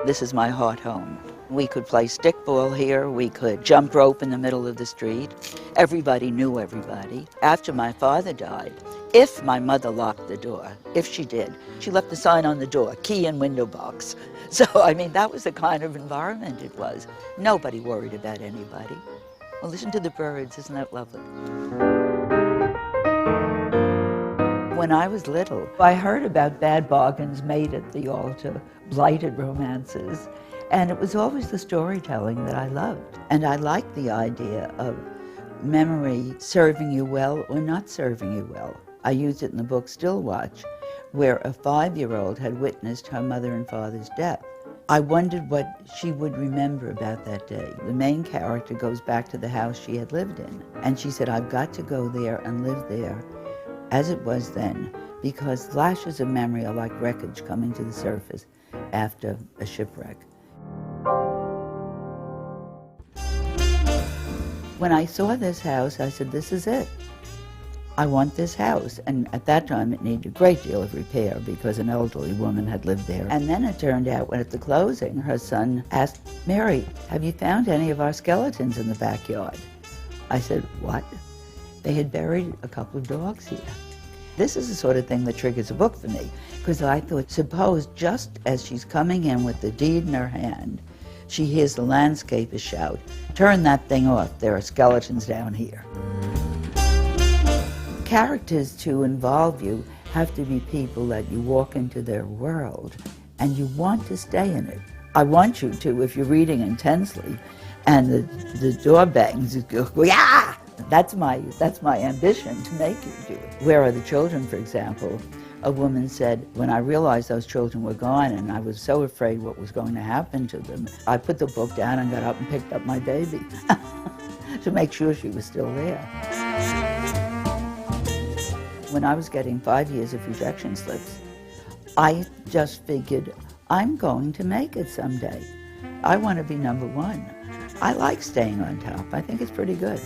This is my heart home. We could play stickball here, we could jump rope in the middle of the street. Everybody knew everybody. After my father died, if my mother locked the door, if she did, she left a sign on the door, key in window box. So, I mean, that was the kind of environment it was. Nobody worried about anybody. Well, listen to the birds, isn't that lovely? When I was little, I heard about bad bargains made at the altar, blighted romances, and it was always the storytelling that I loved. And I liked the idea of memory serving you well or not serving you well. I used it in the book Still Watch, where a 5-year-old had witnessed her mother and father's death. I wondered what she would remember about that day. The main character goes back to the house she had lived in, and she said, I've got to go there and live there as it was then, because flashes of memory are like wreckage coming to the surface after a shipwreck. When I saw this house, I said, this is it. I want this house. And at that time, it needed a great deal of repair because an elderly woman had lived there. And then it turned out, when at the closing, her son asked, Mary, have you found any of our skeletons in the backyard? I said, what? They had buried a couple of dogs here. This is the sort of thing that triggers a book for me, because I thought, suppose just as she's coming in with the deed in her hand, she hears the landscaper shout, turn that thing off, there are skeletons down here. Characters to involve you have to be people that you walk into their world and you want to stay in it. I want you to, if you're reading intensely and the door bangs, you go, yeah! That's my ambition, to make you do it. Where Are the Children, for example, a woman said, when I realized those children were gone and I was so afraid what was going to happen to them, I put the book down and got up and picked up my baby to make sure she was still there. When I was getting 5 years of rejection slips, I just figured, I'm going to make it someday. I want to be #1. I like staying on top. I think it's pretty good.